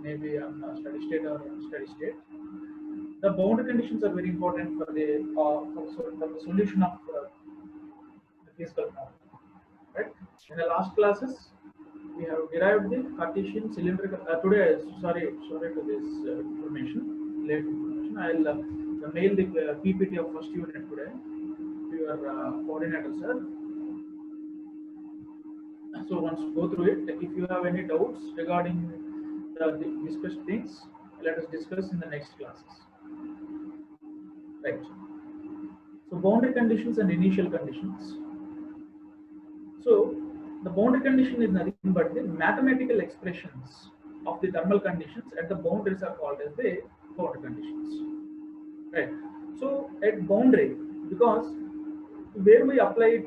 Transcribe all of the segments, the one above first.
maybe on steady state or unsteady state. The boundary conditions are very important for the solution of the physical problem. Right? In the last classes, we have derived the Cartesian cylindrical. Today, sorry to this information, late information. I'll mail the PPT of first unit today to your coordinator, sir. So once go through it. If you have any doubts regarding the discussed things, let us discuss in the next classes. Right. So boundary conditions and initial conditions. So the boundary condition is nothing but the mathematical expressions of the thermal conditions at the boundaries are called as the boundary conditions. Right. So at boundary, because where we apply it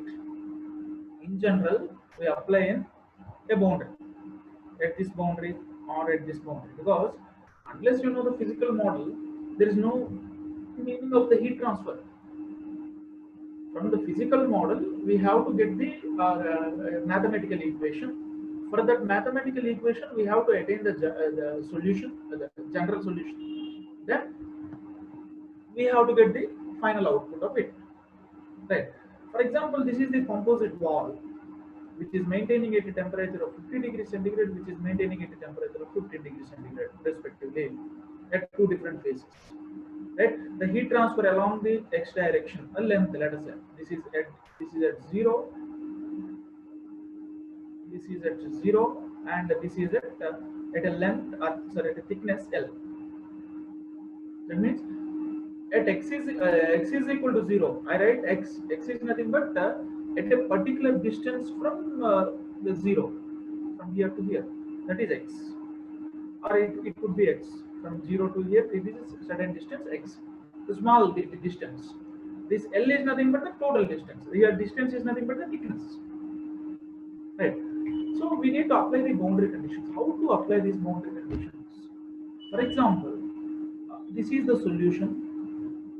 in general, we apply in a boundary at this boundary or at this boundary, because unless you know the physical model, there is no meaning of the heat transfer. From the physical model, we have to get the mathematical equation. For that mathematical equation, we have to attain the solution, the general solution. Then we have to get the final output of it. Right. For example, this is the composite wall, which is maintaining at a temperature of 50 degrees centigrade, which is maintaining at a temperature of 50 degrees centigrade, respectively, at two different phases. Right? The heat transfer along the x direction, a length, let us say, this is at 0, this is at 0, and this is at a length, at a thickness L. That means at x is equal to 0. I write x is nothing but at a particular distance from the 0, from here to here, that is x, or it could be x from 0 to here. It is a certain distance x, the small distance. This L is nothing but the total distance. Here distance is nothing but the thickness. Right. So we need to apply the boundary conditions. How to apply these boundary conditions? For example, this is the solution.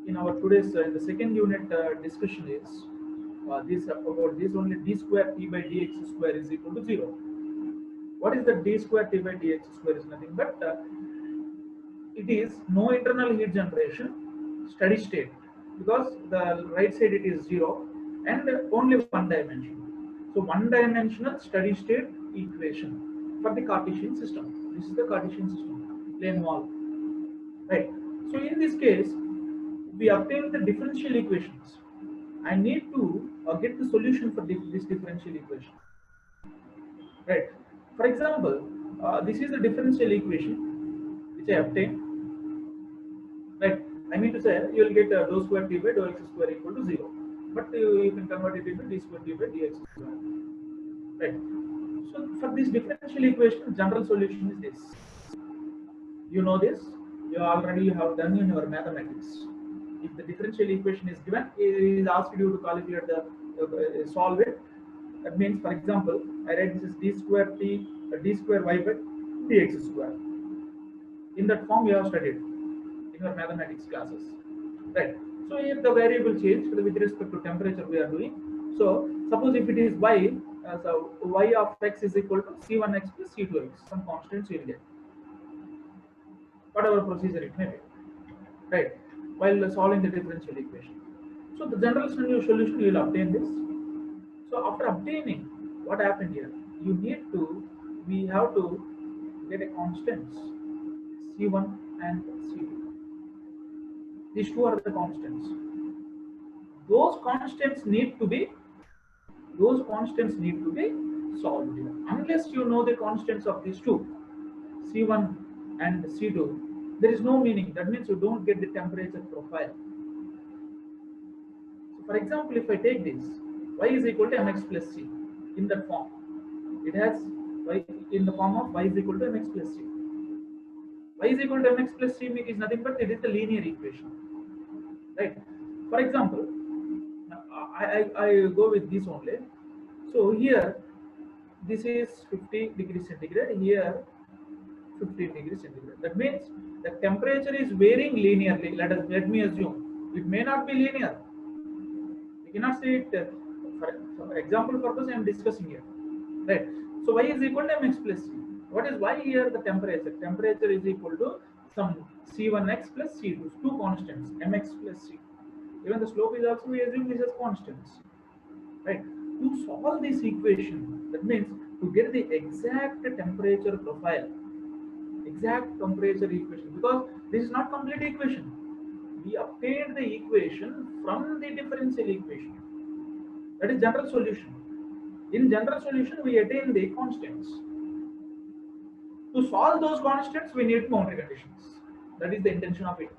In our today's in the second unit discussion is this about this only d square t by dx square is equal to 0. What is the d square t by dx square is nothing but it is no internal heat generation, steady state, because the right side it is 0 and only one dimension. So one dimensional steady state equation for the Cartesian system. This is the Cartesian system, plane wall. Right. So in this case, we obtain the differential equations. I need to get the solution for this differential equation. Right. For example, this is the differential equation which I obtain. Right. I mean to say you will get dou square t by dou x square equal to 0. But you can convert it into d square t by dx square. Right. So for this differential equation, general solution is this. You know this. You already have done in your mathematics. If the differential equation is given, it is asked you to calculate the solve it. That means, for example, I write this is d square t d square y by dx square. In that form, you have studied in your mathematics classes, right? So if the variable change with respect to temperature we are doing, so suppose if it is y, so y of x is equal to c1x plus c2x, some constants you will get, whatever procedure it may be, right? While solving the differential equation. So the general solution you will obtain this. So after obtaining, what happened here? We have to get a constants C1 and C2. These two are the constants. Those constants need to be solved here. Unless you know the constants of these two, C1 and C2, there is no meaning. That means you don't get the temperature profile. So for example, if I take this, y is equal to mx plus c in that form. It has y in the form of y is equal to mx plus c. Y is equal to mx plus c is nothing but it is the linear equation, right? For example, I go with this only. So here, this is 50 degrees centigrade. Here, 15 degrees centigrade. That means the temperature is varying linearly. Let me assume it may not be linear. We cannot say it. For example purpose, I am discussing here, right? So y is equal to mx plus c. What is why here the temperature? Temperature is equal to some C1x plus C2, two constants, mx plus c. Even the slope is also, we assume this as constants, right? To solve this equation, that means to get the exact temperature profile, exact temperature equation, because this is not complete equation. We obtained the equation from the differential equation. That is general solution. In general solution, we attain the constants. To solve those constants, we need boundary conditions. That is the intention of it,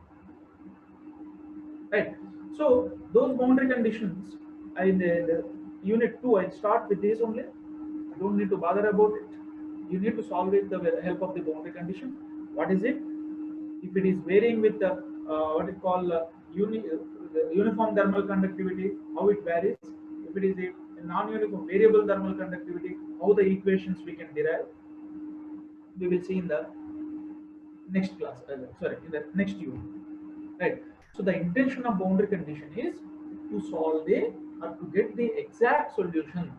right? So those boundary conditions, in the unit 2, I start with this only. You don't need to bother about it. You need to solve it with the help of the boundary condition. What is it? If it is varying with the what it call uniform thermal conductivity, how it varies. If it is a non-uniform variable thermal conductivity, how the equations we can derive. We will see in the next class. Sorry, in the next unit. Right. So the intention of boundary condition is to solve the or to get the exact solution.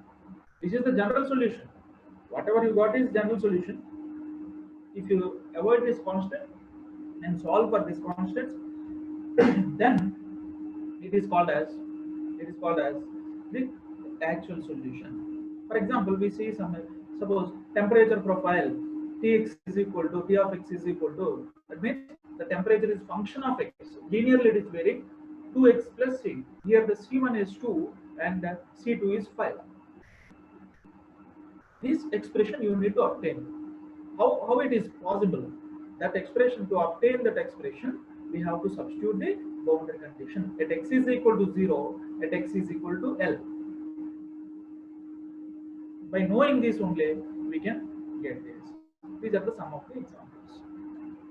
This is the general solution. Whatever you got is general solution. If you avoid this constant and solve for this constant, then it is called as the actual solution. For example, we see some, suppose temperature profile Tx is equal to T of x is equal to, that means the temperature is function of x. Linearly it is varying 2x plus c. Here the C1 is 2 and C2 is 5. This expression you need to obtain. How it is possible? That expression, to obtain that expression, we have to substitute the boundary condition. At x is equal to 0, at x is equal to L. By knowing this only, we can get this. These are the sum of the examples.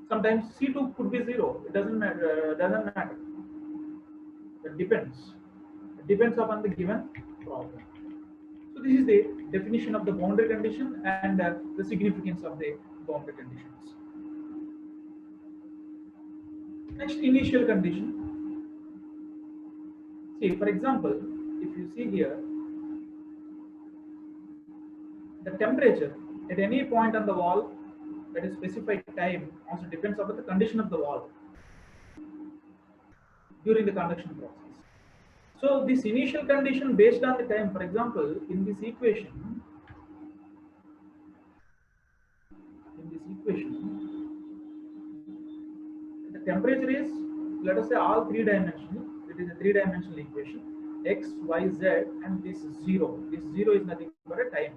Sometimes C2 could be 0. It doesn't matter. It depends. It depends upon the given problem. So this is the definition of the boundary condition and the significance of the boundary conditions. Next, initial condition. See, for example, if you see here, the temperature at any point on the wall at a specified time also depends upon the condition of the wall during the conduction process. So this initial condition based on the time, for example, in this equation, the temperature is, let us say, all three-dimensional. It is a three-dimensional equation. X, Y, Z, and this 0. This 0 is nothing but a time.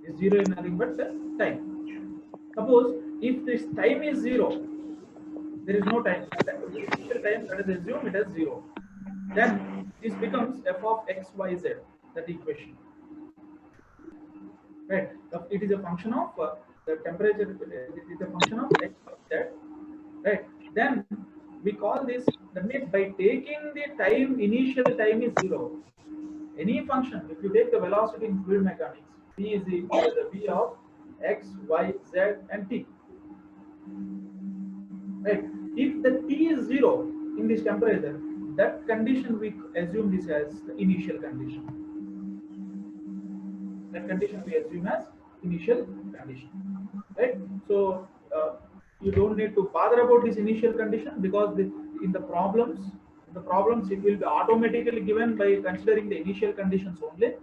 This 0 is nothing but the time. Suppose if this time is 0, there is no time. The initial time, let us assume it as 0. Then this becomes f of x, y, z, that equation. Right? It is a function of the temperature. It is a function of x, y, z. Right? Then we call this, that means by taking the time, initial time is 0. Any function, if you take the velocity in fluid mechanics, v is equal to the v of x, y, z, and t. Right? If the t is 0 in this temperature, that condition we assume this as the initial condition. That condition we assume as initial condition. Right? So you don't need to bother about this initial condition, because in the problems it will be automatically given by considering the initial conditions only.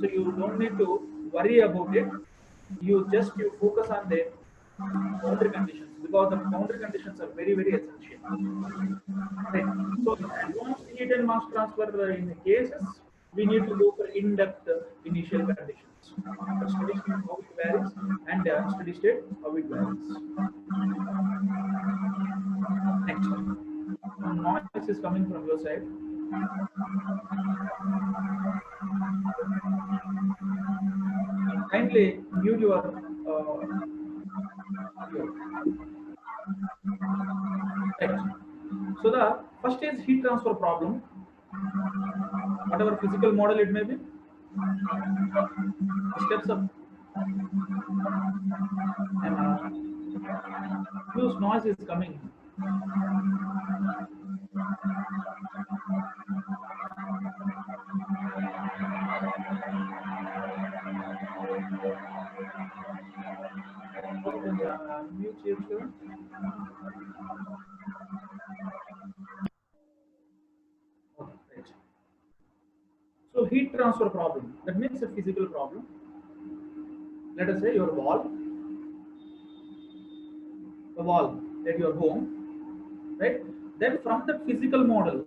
So you don't need to worry about it. You focus on the boundary conditions, because the boundary conditions are very, very essential. Right. So in advanced heat and mass transfer in cases, we need to go for in-depth initial conditions. Steady state how it varies, and steady state how it varies. Next, noise is coming from your side. Kindly mute your audio. Right. So the first is heat transfer problem, whatever physical model it may be. Steps of huge noise is coming. unmute yourself. Okay, right. So heat transfer problem. That means a physical problem. Let us say your wall, the wall at your home, right? Then from the physical model,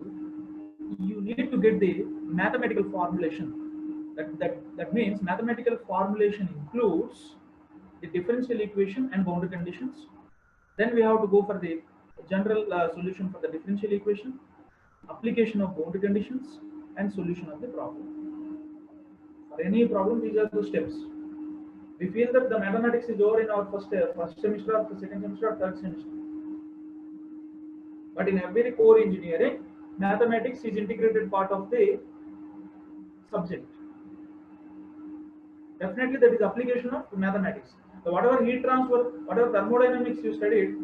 you need to get the mathematical formulation. That means mathematical formulation includes the differential equation and boundary conditions. Then we have to go for the general solution for the differential equation, application of boundary conditions, and solution of the problem. For any problem, these are the steps. We feel that the mathematics is over in our first semester, or the second semester, or third semester. But in every core engineering, mathematics is integrated part of the subject. Definitely, that is application of mathematics. So whatever heat transfer, whatever thermodynamics you studied,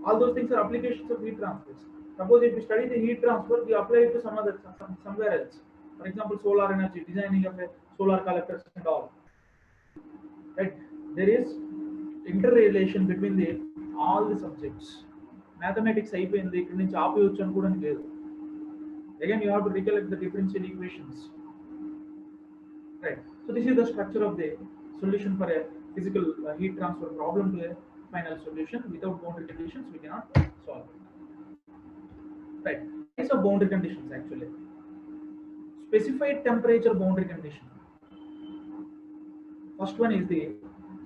all those things are applications of heat transfers. Suppose if you study the heat transfer, we apply it to somewhere else. For example, solar energy, designing of a solar collectors and all. Right? There is interrelation between the all the subjects. Mathematics అయిపోయింది ఇక్కడ నుంచి ఆపేయొచ్చు అనుకోవడానికి లేదు. Again, you have to recollect the differential equations. Right. So this is the structure of the solution for a physical heat transfer problem to a final solution. Without boundary conditions, we cannot solve it. Right. Types of boundary conditions actually. Specified temperature boundary condition. First one is the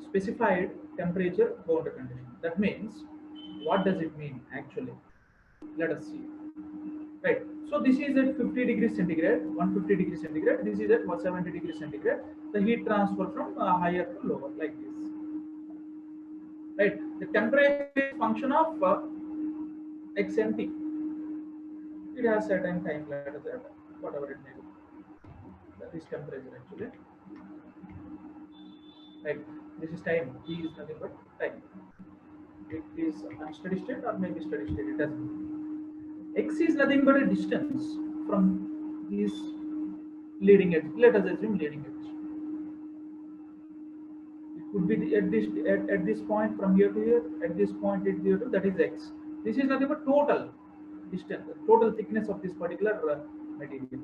specified temperature boundary condition. That means, what does it mean actually? Let us see. Right. So this is at 50 degrees centigrade, 150 degrees centigrade. This is at 70 degrees centigrade. The heat transfer from higher to lower, like this. Right. The temperature is function of xnt. It has certain time ladder there, whatever it may be. That is temperature actually. Right. This is time. T is nothing but time. It is unsteady state or maybe steady state. It doesn't. X is nothing but a distance from this leading edge. Let us assume leading edge. It could be at this point from here to here, at this point at here to, that is X. This is nothing but total distance, total thickness of this particular material.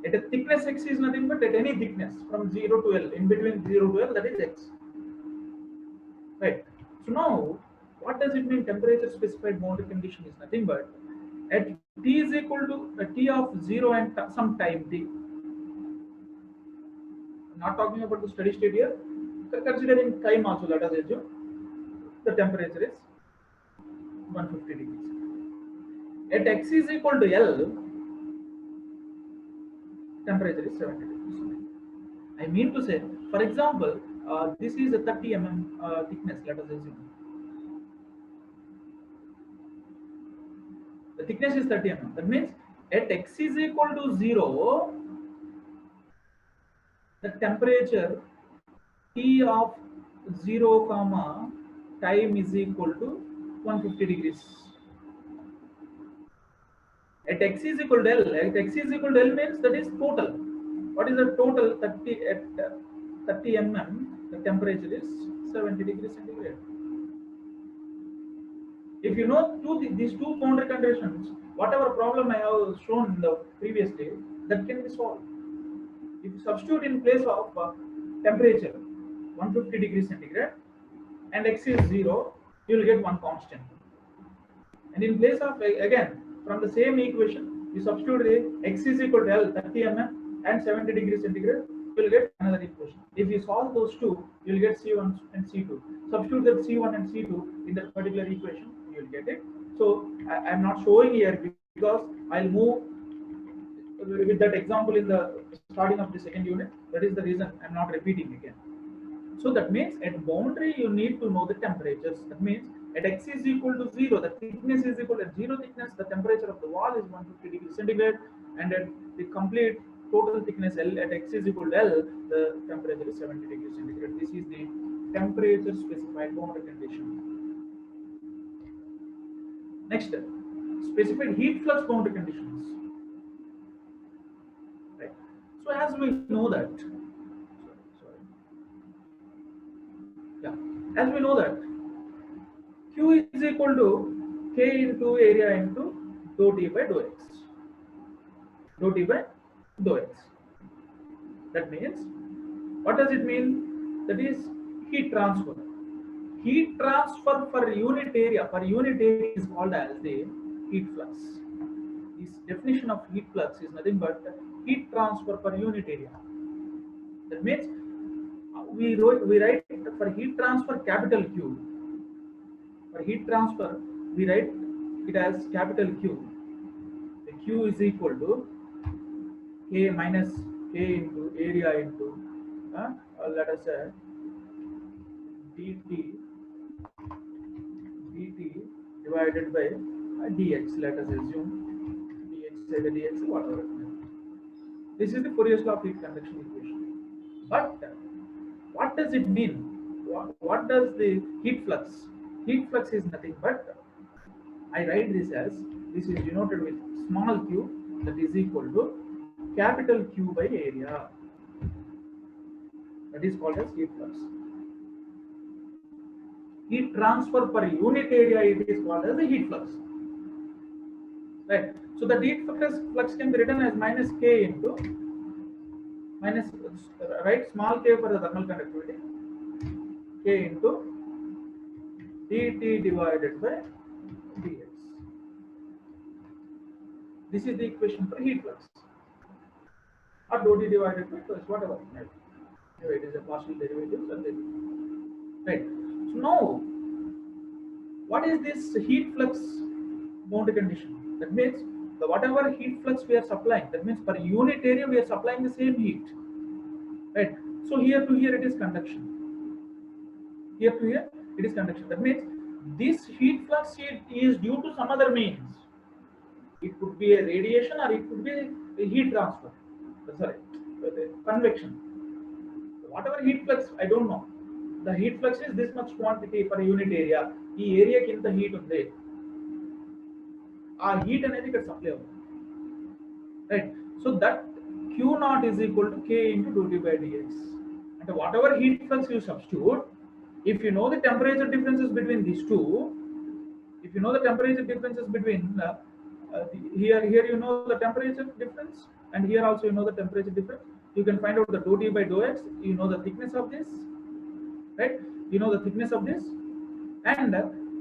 At a thickness X is nothing but at any thickness from 0 to L, in between 0 to L, that is X. Right. So now, what does it mean? Temperature specified boundary condition is nothing but at T is equal to a T of 0 and some time T. I'm not talking about the steady state here. Considering time also, let us assume the temperature is 150 degrees. At X is equal to L, temperature is 70 degrees. I mean to say, for example, this is a 30 mm thickness, let us assume. The thickness is 30 mm. That means at X is equal to 0, the temperature T of 0 comma time is equal to 150 degrees. At X is equal to L, at X is equal to L means that is total. What is the total? 30 at 30 mm, the temperature is 70 degrees centigrade. If you know these two boundary conditions, whatever problem I have shown in the previously, that can be solved. If you substitute in place of temperature 150 degrees centigrade and X is 0, you will get one constant. And in place of, again, from the same equation, you substitute the X is equal to L, 30 mm and 70 degrees centigrade, you will get another equation. If you solve those two, you will get C1 and C2. Substitute that C1 and C2 in that particular equation, you will get it. So I am not showing here because I'll move with that example in the starting of the second unit. That is the reason I'm not repeating again. So that means at boundary you need to know the temperatures. That means at X is equal to 0, the thickness is equal to 0 thickness, the temperature of the wall is 150 degrees centigrade, and at the complete total thickness L at X is equal to L, the temperature is 70 degrees centigrade. This is the temperature specified boundary condition. Next, specified heat flux boundary conditions. Right. So as we know that, as we know that is equal to K into area into dou T by dou X. Dou T by dou X. That means, what does it mean? That is heat transfer. Heat transfer per unit area is called as the heat flux. This definition of heat flux is nothing but heat transfer per unit area. That means we write for heat transfer capital Q. For heat transfer, we write it as capital Q. The Q is equal to K minus K into area into let us say dt divided by dx. Let us assume dx say the dx whatever. This is the Fourier law of heat conduction equation. But what does it mean? What does the heat flux? Heat flux is nothing but, I write this as, this is denoted with small q, that is equal to capital Q by area. That is called as heat flux. Heat transfer per unit area, it is called as the heat flux. Right. So the heat flux can be written as minus K into minus, right, small k for the thermal conductivity, K into dt divided by dx. This is the equation for heat flux. Or dou t divided by plus whatever. Right. It is a partial derivative. Right. So now, what is this heat flux boundary condition? That means the whatever heat flux we are supplying, that means per unit area we are supplying the same heat. Right. So here to here it is conduction. Here to here it is conduction. That means this heat flux is due to some other means. It could be a radiation or it could be a heat transfer. Sorry, convection. Whatever heat flux, I don't know. The heat flux is this much quantity per unit area. ఈ area కి ఇంత heat ఉంది. ఆ heat అనేది ఇక్కడ supply అవుతుంది. Right. So that Q naught is equal to K into dou T by dx. And whatever heat flux you substitute, if you know the temperature differences between these two, if you know the temperature differences between here you know the temperature difference, and here also you know the temperature difference, you can find out the dou T by dou x. You know the thickness of this, right? You know the thickness of this, and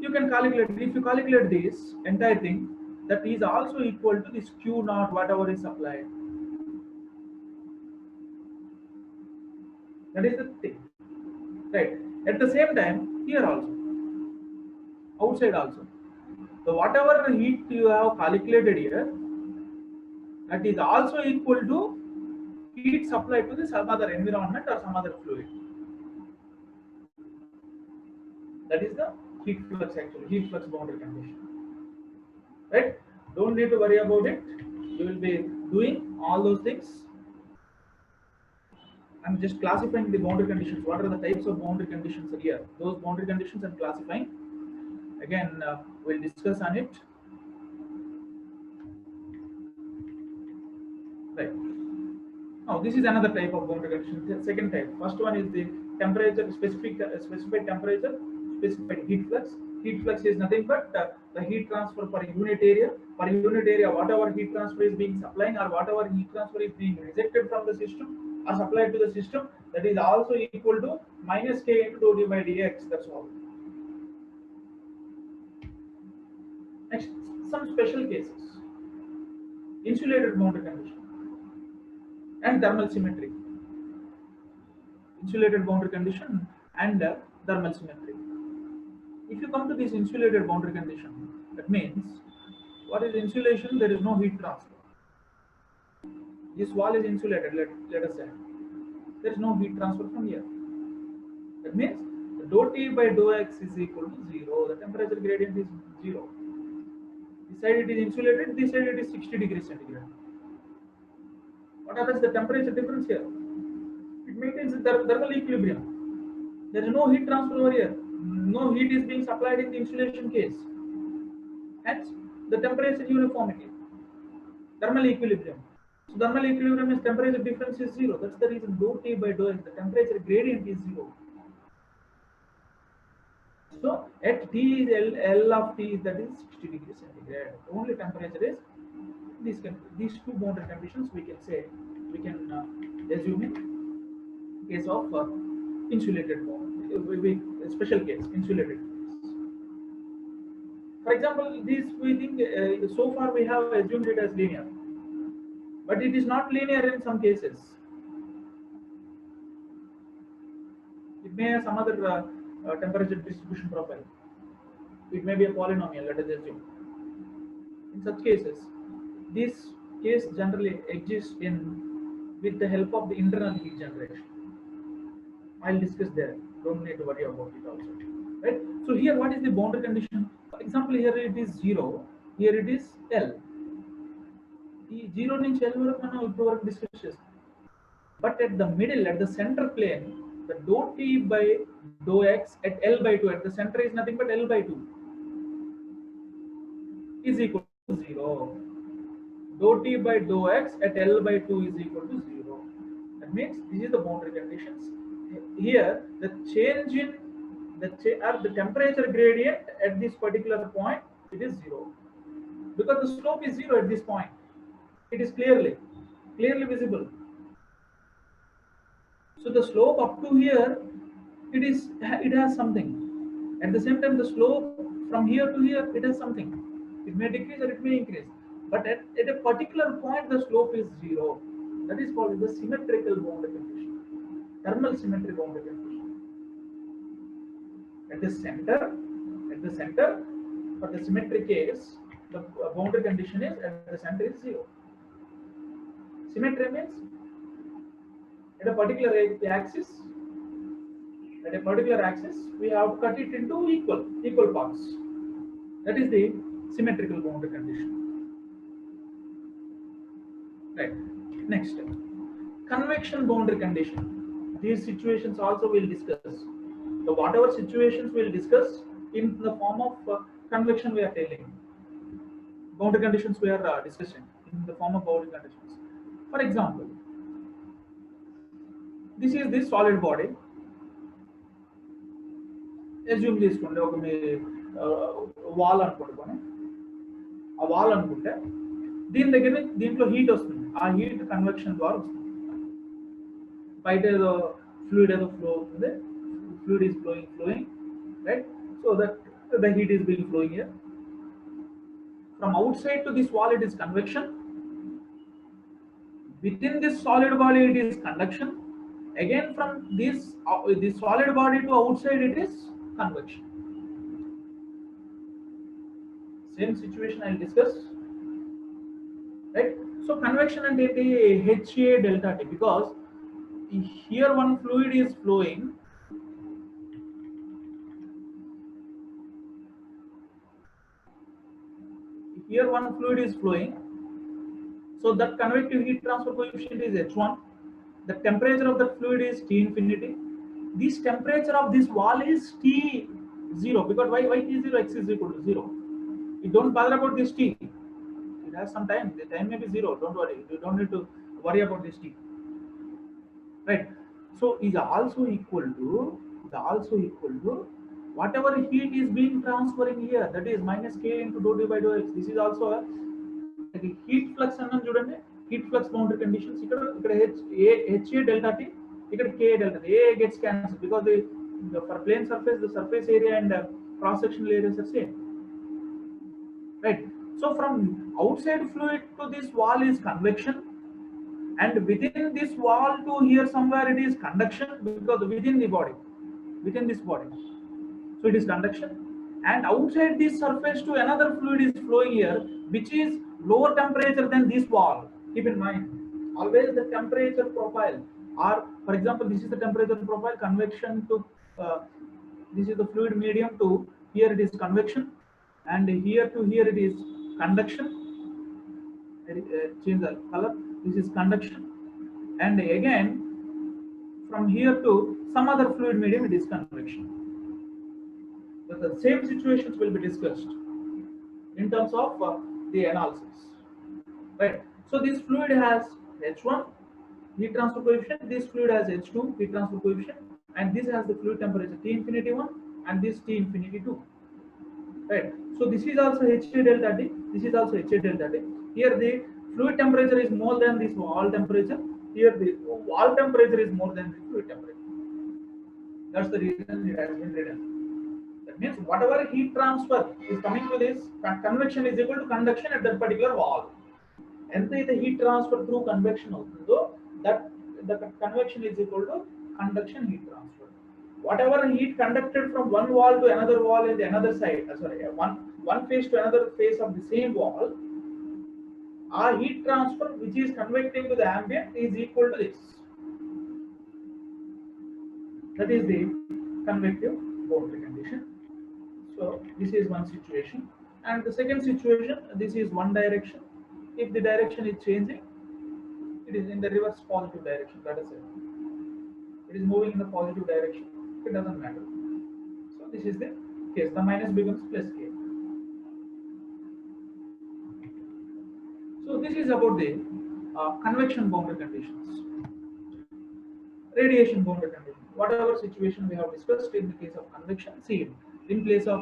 you can calculate. If you calculate this entire thing, that is also equal to this Q naught whatever is supplied. That is the thing, right? At the same time, here also, outside also, so whatever heat you have calculated here, that is also equal to heat supplied to the some other environment or some other fluid. That is the heat flux actually, heat flux boundary condition. Right? Don't need to worry about it. You will be doing all those things. I'm just classifying the boundary conditions. What are the types of boundary conditions here? Those boundary conditions I'm classifying. Again, we'll discuss on it. Right. Now, this is another type of boundary condition. The second type. First one is the temperature, specified temperature, specified heat flux. Heat flux is nothing but the heat transfer per unit area. Per unit area, whatever heat transfer is being supplying or whatever heat transfer is being rejected from the system or supplied to the system, that is also equal to minus K into dou T by dx. That's all. Next, some special cases. Insulated boundary condition and thermal symmetry. Insulated boundary condition and thermal symmetry. If you come to this insulated boundary condition, that means, what is insulation? There is no heat transfer. This wall is insulated, let us say. There is no heat transfer from here. That means the dou T by dou x is equal to 0. The temperature gradient is 0. This side it is insulated, this side it is 60 degrees centigrade. What happens? The temperature difference here, it maintains the thermal equilibrium. There is no heat transfer over here. No heat is being supplied in the insulation case. Hence, the temperature uniformity, thermal equilibrium. So, thermal equilibrium is temperature difference is 0. That's the reason dou T by dou x, the temperature gradient is 0. So at T is L of T, that is 60 degrees centigrade. Only temperature is these two boundary conditions we can say, we can assume in case of insulated bond. Special case, insulated case. For example, this we think so far we have assumed it as linear, but it is not linear in some cases. It may have some other temperature distribution profile. It may be a polynomial, let us assume. In such cases, this case generally exists in with the help of the internal heat generation. I'll discuss there. Don't need to worry about it also. Right? So here, what is the boundary condition? For example, here it is 0. Here it is L. ఈ 0 నుంచి L వరకు మనం ఇప్పుడు వరకు discuss చేస్తాం. But at the middle, at the center plane, the dou T by dou X at L by 2, at the center is nothing but L by 2, is equal to 0. Dou T by dou X at L by 2 is equal to 0. That means this is the boundary conditions. Here, the change in the temperature gradient at this particular point, it is 0. Because the slope is 0 at this point. It is clearly visible. So the slope up to here, it has something. At the same time, the slope from here to here, it has something. It may decrease or it may increase. But at a particular point, the slope is 0. That is called the symmetrical boundary condition. Thermal symmetry boundary condition. At the center, for the symmetric case, the boundary condition is at the center is 0. Symmetry means at a particular axis, we have to cut it into equal parts. That is the symmetrical boundary condition. Right. Next, convection boundary condition. These situations also we'll discuss. So whatever situations we'll discuss in the form of convection, we are telling. Boundary conditions we are discussing in the form of boundary conditions. For example, this is this solid body. Assume చేసుకోండి ఒక మీ wall అనుకోండి. ఆ wall అనుకుంటే దీంట్లో heat వస్తుంది. ఆ heat convection ద్వారా వస్తుంది. బయట ఏదో ఫ్లూయిడ్ ఏదో ఫ్లో అవుతుంది. Fluid is flowing, right? So that the heat is being flowing here. From outside to this wall, it is convection. Within this solid body, it is conduction. Again, from this solid body to outside, it is convection. Same situation I'll discuss. Right? So convection and HA delta T, because here one fluid is flowing. Here one fluid is flowing, so that convective heat transfer coefficient is H1. The temperature of that fluid is T infinity. This temperature of this wall is T0, because why T0? X is equal to 0. You don't bother about this T. It has some time. The time may be 0. Don't worry. You don't need to worry about this T. Right? So is also equal to whatever heat is being transferring here, that is minus K into dou T by dou X. This is also a heat flux అన్నాం చూడండి. Heat flux boundary conditions. ఇక్కడ HA delta T, ఇక్కడ K delta T. A gets cancelled because for plane surface, the surface area and cross sectional areas are same. Right? So from outside fluid to this wall is convection, and within this wall to here somewhere it is conduction, because within this body. So it is conduction, and outside this surface to another fluid is flowing here, which is lower temperature than this wall. Keep in mind, always the temperature profile, or for example, this is the temperature profile, convection to this is the fluid medium to here it is convection, and here to here it is conduction. Change the color. This is conduction, and again from here to some other fluid medium it is convection. So the same situations will be discussed in terms of the analysis, right? So this fluid has H1 heat transfer coefficient, this fluid has H2 heat transfer coefficient, and this has the fluid temperature T infinity 1 and this T infinity 2. Right. So this is also HT delta T. This is also HT delta T. Here the fluid temperature is more than this wall temperature. Here the wall temperature is more than the fluid temperature. That's the reason it has been written. That means whatever heat transfer is coming to this, convection is equal to conduction at that particular wall. And the heat transfer through convection also, that the convection is equal to conduction heat transfer. Whatever heat conducted from one wall to another wall in the another side, one face to another face of the same wall, our heat transfer which is convecting to the ambient is equal to this. That is the convective boundary condition. So this is one situation, and the second situation, this is one direction. If the direction is changing, it is in the reverse positive direction. That is it. It is moving in the positive direction. It doesn't matter. So this is the case. The minus becomes plus k. So this is about the convection boundary conditions. Radiation boundary condition. Whatever situation we have discussed in the case of convection, see, in place of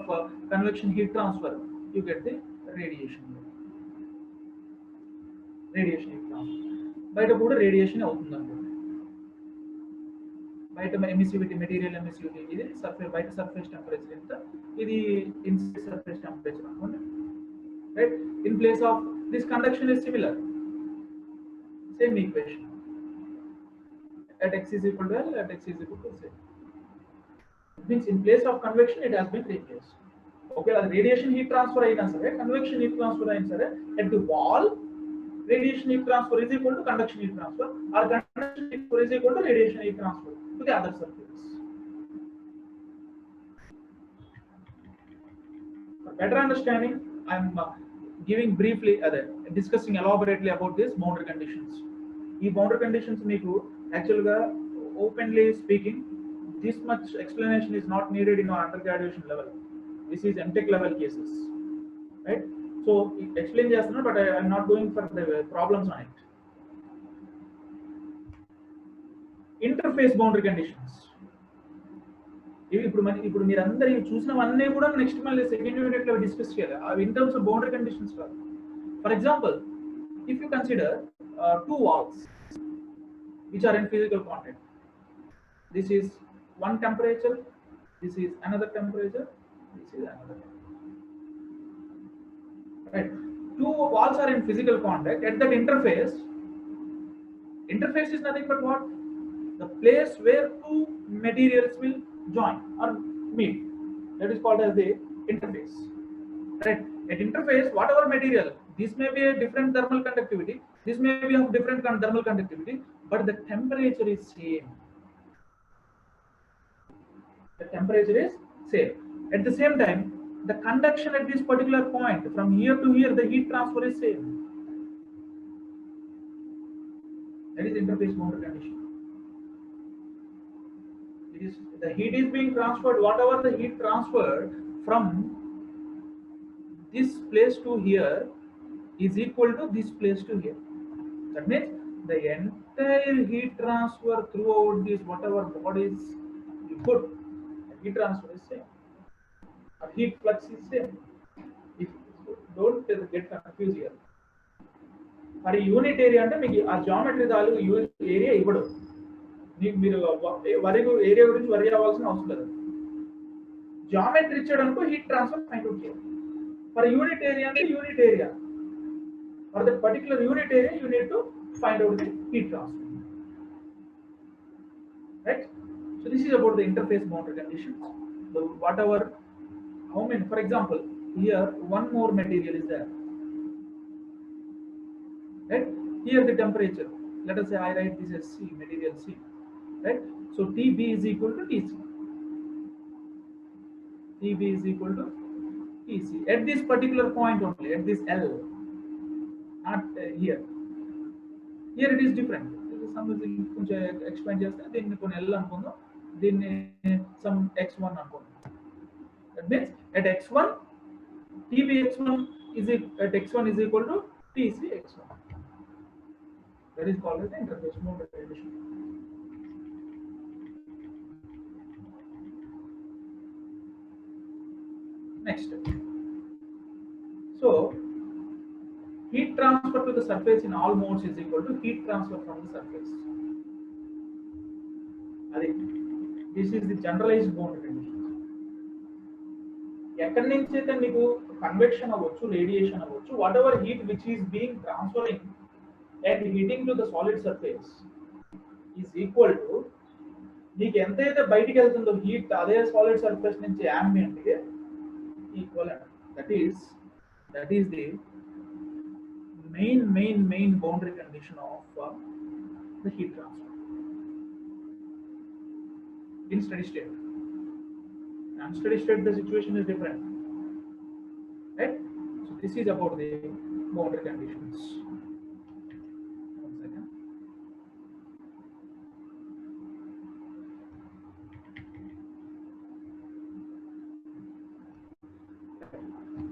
convection heat transfer, you get the radiation. Radiation heat transfer. బయట కూడా radiation అవుతుంది అనుకోండి. బయట emissivity, material emissivity, ఇది surface, బయట surface temperature ఎంత, ఇది inside surface temperature అనుకోండి. Right. In place of this conduction is similar, same equation. At x is equal to L, at x is equal to Z. It means in place of convection it has been replaced. Okay, radiation heat transfer ayina sare, convection heat transfer ayina sare, at the wall radiation heat transfer is equal to conduction heat transfer, or conduction heat transfer is equal to radiation heat transfer to the other surface. For better understanding, I am giving briefly, discussing elaborately about these boundary conditions. ఈ boundary conditions మీకు actually openly speaking, this much explanation is not needed in our undergraduate level. This is MTech level cases, right? So explain chestunna, but I am not going for the problems on it. Interface boundary conditions. ఇప్పుడు మీరు అందరూ చూసినవన్నీ కూడా next మళ్ళీ second unit లో discuss చేయాలి. అవి in terms of boundary conditions కాదు. For example, if you consider two walls which are in physical contact. This is one temperature, this is another temperature, this is another temperature. Right? Two walls are in physical contact. At that interface is nothing but what? The place where two materials will join or meet. That is called as the interface. Right? At interface, whatever material, this may be a different thermal conductivity, this may be of different thermal conductivity, but the temperature is same. The temperature is same. At the same time, the conduction at this particular point, from here to here, the heat transfer is same. That is interface boundary condition. It is the heat is being transferred. Whatever the heat transferred from this place to here is equal to this place to here. That means the entire heat transfer throughout this whatever bodies you put, heat transfer is same. Or heat flux is same. If don't get confused here. మరి unit area అంటే మీకు ఆ geometry తాలూకు area ఇవ్వడు. మీరు area గురించి వరి అవ్వాల్సిన అవసరం లేదు. జామెట్రీ ఇచ్చాడు అనుకో, హీట్ ట్రాన్స్ఫర్ ఫైండ్ అవుట్ చేయాలి. ఫర్ యూనిట్ ఏరియా అంటే unit area, for that particular unit area you need to find out the heat transfer. Right? So this is about the interface boundary conditions. So whatever, how many, for example, here one more material is there. Right? Here the temperature, let us say I write this as C, material C. Right? So TB is equal to TC. TB is equal to TC. At this particular point only, at this L, not here. Here it is different. Something కొంచెం explain చేస్తే దీన్ని కొన్ని L అనుకుందాం, దీన్ని some x1 అనుకుందాం. That means at x1, TB x1 is at x1 is equal to TC x1. That is called as the interface boundary condition. Next, so heat transfer to the surface in all modes is equal to heat transfer from the surface. This is the generalized boundary condition. ఎక్కడి నుంచి అయితే మీకు convection అవ్వచ్చు, radiation అవ్వచ్చు, what ever heat which is being transferring and heating to the solid surface is equal to మీకు ఎంతైతే బయటికి వెళ్తుందో హీట్ అదే సాలిడ్ సర్ఫేస్ నుంచి ambient కి ఈక్వల్ అంట. That is the main boundary condition of the heat transfer in steady state. Unsteady state, the situation is different, right? So this is about the boundary conditions. One second.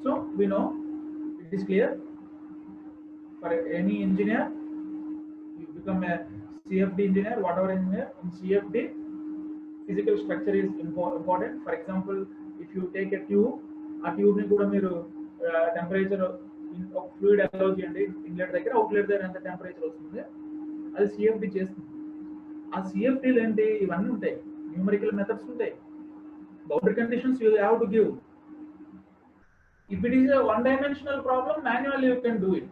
So we know, it is clear for any engineer, you become a CFD engineer, whatever engineer, in CFD physical structure is important. For example, if you take a tube, ఆ tube ని కూడా మీరు temperature ఒక fluid allow చేయండి, inlet దగ్గర outlet దగ్గర ఎంత temperature వస్తుంది, అది సిఎఫ్డి చేస్తుంది. ఆ సిఎఫ్డీలు ఏంటి, ఇవన్నీ ఉంటాయి, న్యూమరికల్ మెథడ్స్ ఉంటాయి, boundary conditions you have to give. If it is a one-dimensional problem, manually you can do it.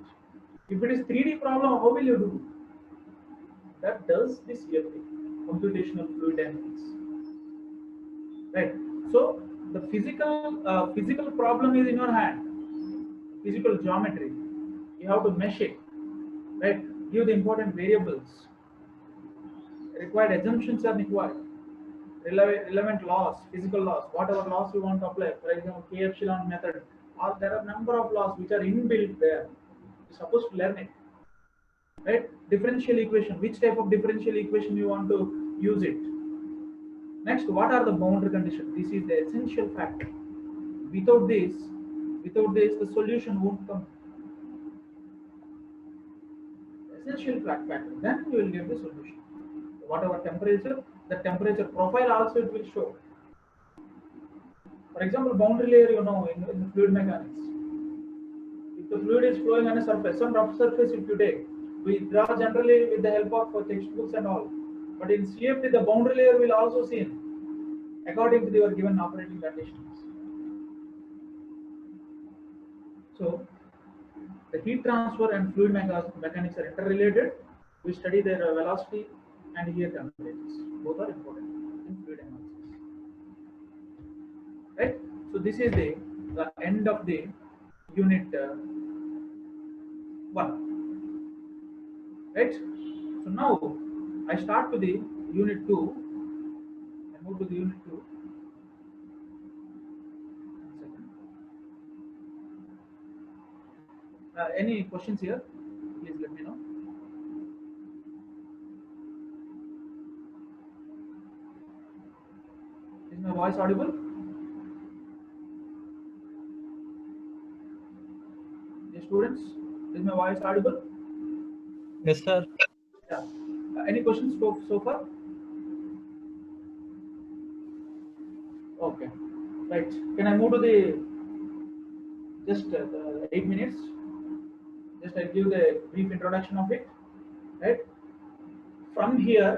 If it is 3D problem, how will you do? That does the CFD, computational fluid dynamics. Right. So the physical problem is in your hand. Physical geometry. You have to mesh it. Right. Give the important variables. Required assumptions are required. Relevant laws, physical laws, whatever laws you want to apply. For example, K epsilon method. Or there are number of laws which are inbuilt there. You're supposed to learn it. Right? Differential equation. Which type of differential equation you want to use it? Next, what are the boundary conditions? This is the essential factor. Without this, the solution won't come. Essential factor. Then you will get the solution. Whatever temperature, the temperature profile also it will show. For example, boundary layer, you know, in the fluid mechanics. If the fluid is flowing on a surface, some rough surface if you take, we draw generally with the help of textbooks and all. But in CFD, the boundary layer will also seen according to your given operating conditions. So, the heat transfer and fluid mechanics are interrelated. We study their velocity and here temperatures. Both are important in fluid analysis. Right? So this is the end of the unit 1. Right? So now I start to the unit 2. I move to the unit 2. Any questions here? Please let me know. Is my voice audible? The students, is my voice audible? Yes, sir. Yeah. Any questions so far? Okay. Right. Can I move to the just 8 minutes? Just I'll give the brief introduction of it. Right. From here,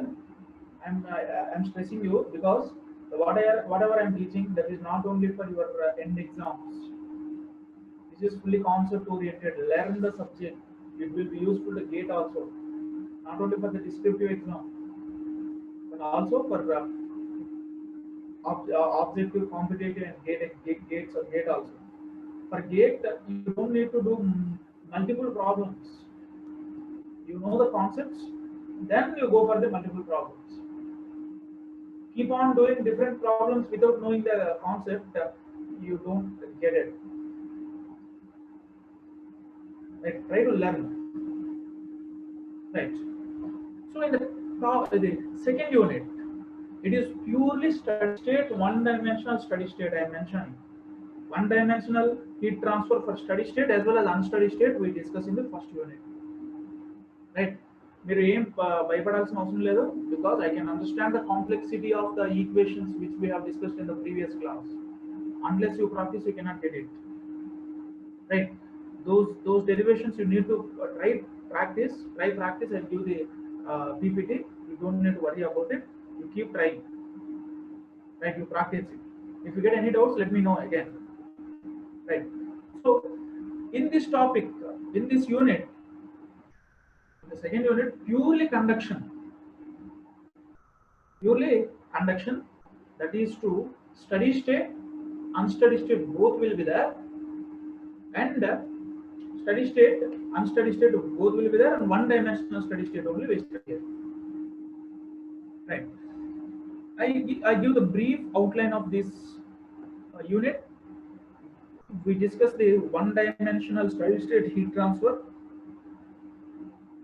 I'm stressing you because whatever I'm teaching, that is not only for your end exams. This is fully concept oriented. Learn the subject. It will be useful to GATE also. Not only for the descriptive exam, but also for objective, competitive, and GATE also. For GATE, you don't need to do multiple problems. You know the concepts, then you go for the multiple problems. Keep on doing different problems without knowing the concept, you don't get it. Right? Try to learn. Right. So in the second unit, it is purely steady state, one-dimensional steady state I am mentioning. One-dimensional heat transfer for steady state as well as unsteady state we discuss in the first unit. Right? మీరు ఏం భయపడాల్సిన అవసరం లేదు, because I can understand the complexity of the equations which we have discussed in the previous class. Unless you practice, you cannot get it. Right? Those derivations you need to try practice and do the PPT. You don't need to worry about it. You keep trying. Right? You practice it. If you get any doubts, let me know again. Right? So in this topic, in this unit, the second unit, purely conduction, that is to steady state, unsteady state both will be there, and steady state, unsteady state both will be there, and one dimensional steady state only we study here. Right? I give the brief outline of this unit. We discuss the one dimensional steady state heat transfer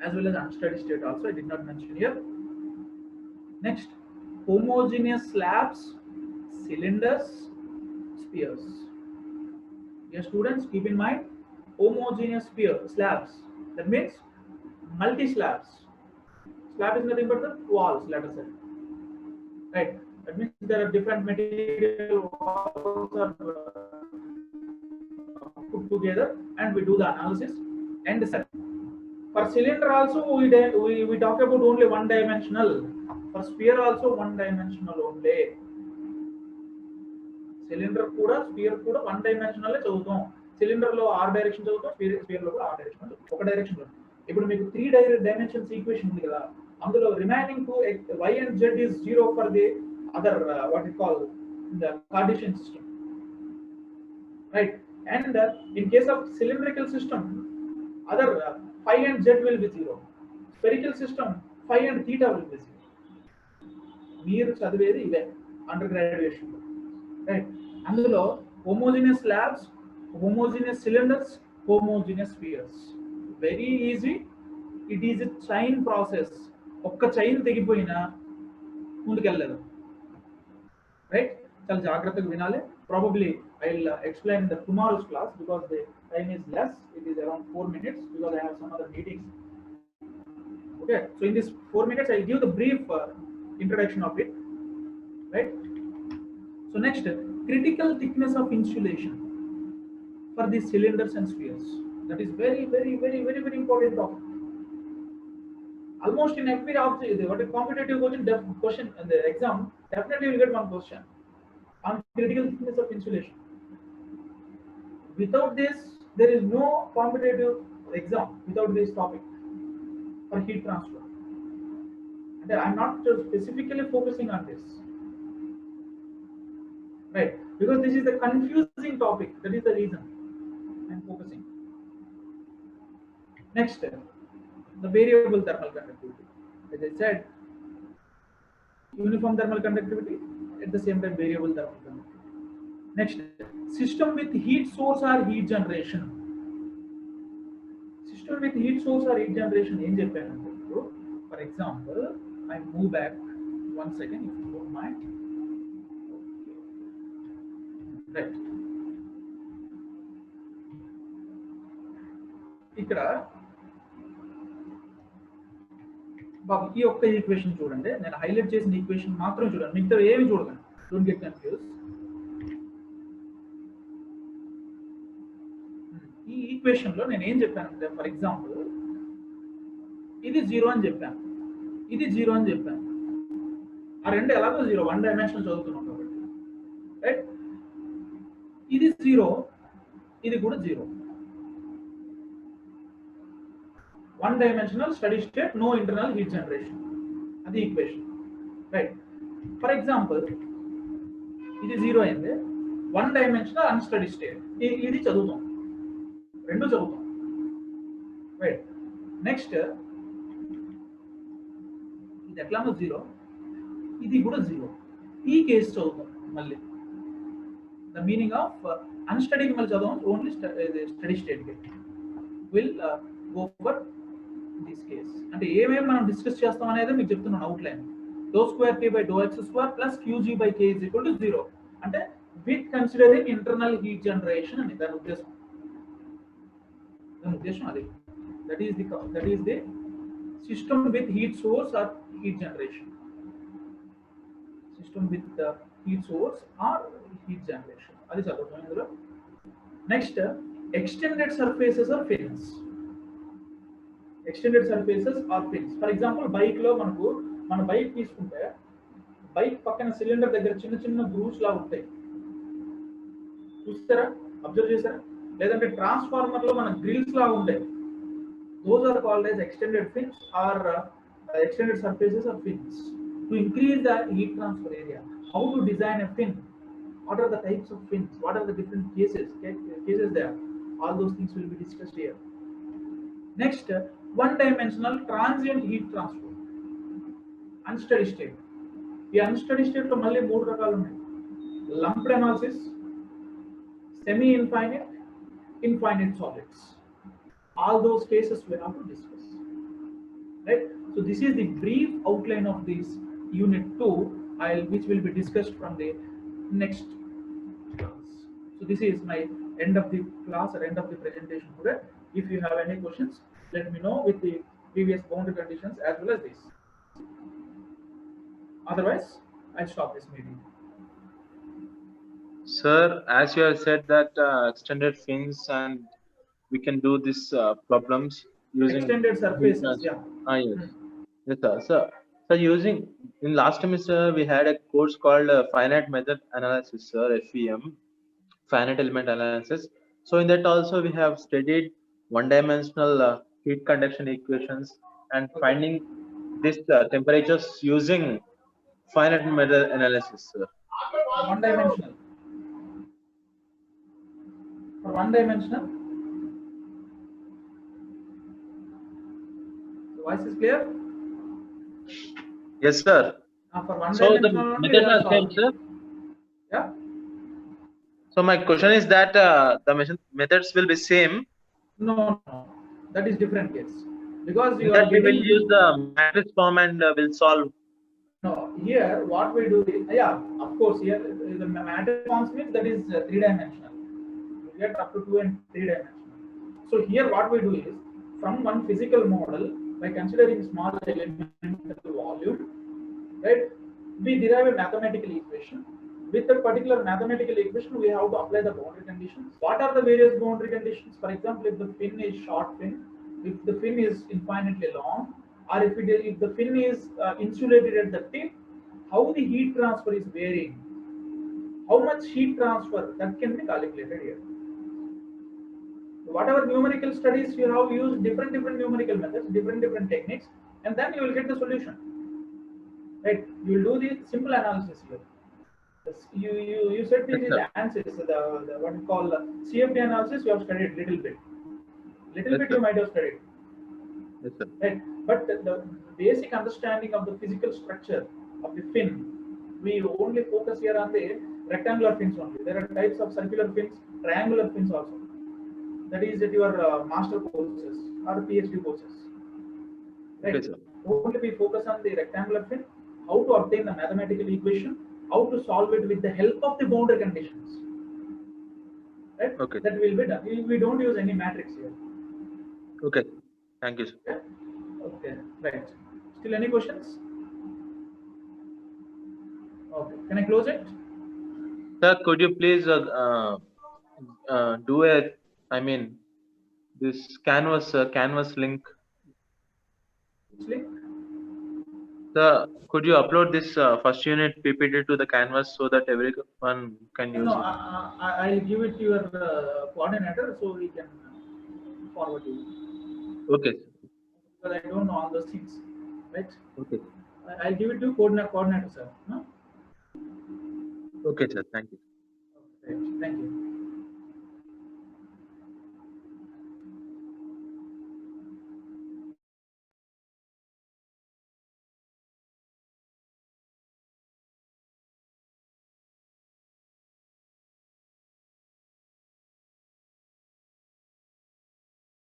as well as unsteady state also. I did not mention here. Next, homogeneous slabs, cylinders, spheres. Dear students, keep in mind homogeneous slabs. That means multi slabs. Slab is nothing but the walls, let us say. Right? That means there are different material walls are put together, and we do the analysis and the set. For cylinder also we talk about only one dimensional. For sphere also one dimensional only. Cylinder kuda sphere kuda one dimensional le chavutam. Cylinder lo r direction chavutam, sphere lo kuda r direction oka direction lo. Ippudu meeku 3 dimensions equation undi kada. Andulo remaining two y and z is 0 for the other what we call the Cartesian system. Right? And in case of cylindrical system, other phi and z will be 0. Spherical system, phi and theta will be 0. మీరు చదివేది ఇవే under graduation. Right? అందులో homogeneous slabs, homogeneous cylinders, homogeneous spheres. Very easy. It is a chain process. ఒక్క chain తెగిపోయినా ముందుకెళ్ళలేదు. Right? చాలా జాగ్రత్తగా వినాలి. Probably I'll explain the tomorrow's class because the time is less. It is around 4 minutes because I have some other meetings. Okay, so in this 4 minutes I'll give the brief introduction of it. Right? So next, critical thickness of insulation for these cylinders and spheres. That is very important topic. Almost in every object, what a competitive question in the exam, definitely you will get one question on critical thickness of insulation. Without this, there is no competitive exam without this topic for heat transfer. And I am not specifically focusing on this, right? Because this is a confusing topic. That is the reason I am focusing. Next, the variable thermal conductivity. As I said, uniform thermal conductivity, at the same time variable thermal conductivity. Next, system with heat source or heat generation. System with heat source or heat generation ఏం చెప్పానంటే, for example, I move back 1 second if you don't mind. Right. ఇక్కడ బాబు ఈ ఒక్క equation చూడండి. నేను highlight చేసిన equation మాత్రం చూడండి, మిగతా ఏమి చూడకండి. Don't get confuse. ఈ ఈక్వేషన్ లో నేను ఏం చెప్పానంటే, ఫర్ ఎగ్జాంపుల్ ఇది 0 అని చెప్పాను, ఇది 0 అని చెప్పాను. ఆ రెండు ఎలాగో 0, వన్ డైమెన్షన్ చదువుతున్నాం కాబట్టి. రైట్? ఇది 0, ఇది కూడా 0. One dimensional steady state, no internal heat generation. That's the equation. Right? For example, ఇది 0 అయింది, one dimensional unsteady state. ఇది చదువుతాం, రెండు చదువుతాం. రైట్? నెక్స్ట్, ఇది ఎట్లానో 0, ఇది కూడా 0. ఈ కేసు చదువుతాం మళ్ళీ. The meaning of unsteady మళ్ళీ చదవం, only steady state will go for this case. అంటే ఏమేమి మనం డిస్కస్ చేస్తాం అనేది మీకు చెప్తున్నాను outline. dou² T by dou x² plus Qg by K is equal to 0. అంటే with considering internal heat generation అని దాని ఉద్దేశం. అది. That is the system with heat source or heat generation. System with the heat source or heat generation. అది చదువుతాం ఇందులో. Next extended surfaces or fins. Extended surfaces or fins. For example bike లో మన bike తీసుకుంటే bike పక్కన cylinder దగ్గర చిన్న చిన్న గ్రూవ్స్ లాగా ఉంటాయి, చూస్తారా, అబ్జర్వ్ చేశారా? లేదంటే ట్రాన్స్ఫార్మర్ లో మన గ్రిల్స్ లాగా ఉంటాయి. Those are called as extended fins or extended surfaces or fins. To increase the heat transfer area, how to design a fin? What are the types of fins? What are the different cases there? All those things will be discussed here. Next, one-dimensional transient heat transfer, unsteady state. ఈ unsteady state లో మళ్ళీ 3 రకాలు ఉన్నాయి. Lumped analysis, semi infinite, infinite solids. All those cases we have to discuss, right? So this is the brief outline of this unit 2, which will be discussed from the next class. So this is my end of the class or end of the presentation today. If you have any questions, let me know with the previous boundary conditions as well as this. Otherwise, I'll stop this meeting. Sir, as you have said that extended fins and we can do this problems using Extended surfaces, yeah. Yes. Yes, sir. So using in last semester we had a course called finite method analysis, sir, FEM, finite element analysis. So in that also we have studied one-dimensional heat conduction equations and finding this temperatures using finite method analysis, sir. One-dimensional. For one-dimensional, the voice is clear? Yes, sir. For So the one-dimensional method are same, sir. Yeah. So my question is that the methods will be same. No, that is different case, because In that we will use the matrix form and will solve. No, here what we do is, yeah, of course, here the matrix forms means that is 3-dimensional. You get up to 2 and 3-dimensional. So here what we do is, from one physical model, by considering small elemental volume, right, we derive a mathematical equation. With that particular mathematical equation, we have to apply the boundary conditions. What are the various boundary conditions? For example, if the fin is short fin, if the fin is infinitely long, or if the fin is insulated at the tip, how the heat transfer is varying, how much heat transfer, that can be calculated here. Whatever numerical studies you have used, different numerical methods, different techniques, and then you will get the solution, right? You will do the simple analysis here. You said this is the answers, the what you call CFD analysis. You have studied little bit you might have studied. Yes, sir. Right, but the basic understanding of the physical structure of the fin, we only focus here on the rectangular fins only. There are types of circular fins, triangular fins also. That is at your master courses or PhD courses, right? Okay, sir. Only we focus on the rectangular fin, how to obtain the mathematical equation, how to solve it with the help of the boundary conditions, right? Okay. That will be done. We don't use any matrix here. Okay. Thank you, sir. Okay, right. Still any questions? Okay, can I close it? Sir, could you please do this canvas link? Which link? Sir, could you upload this first unit PPT to the canvas so that everyone can use No, it? I'll give it to your coordinator so he can forward you. Okay, sir. Because I don't know all those things, right? Okay. I'll give it to coordinator, sir. No? Okay, sir. Thank you. Okay, thank you.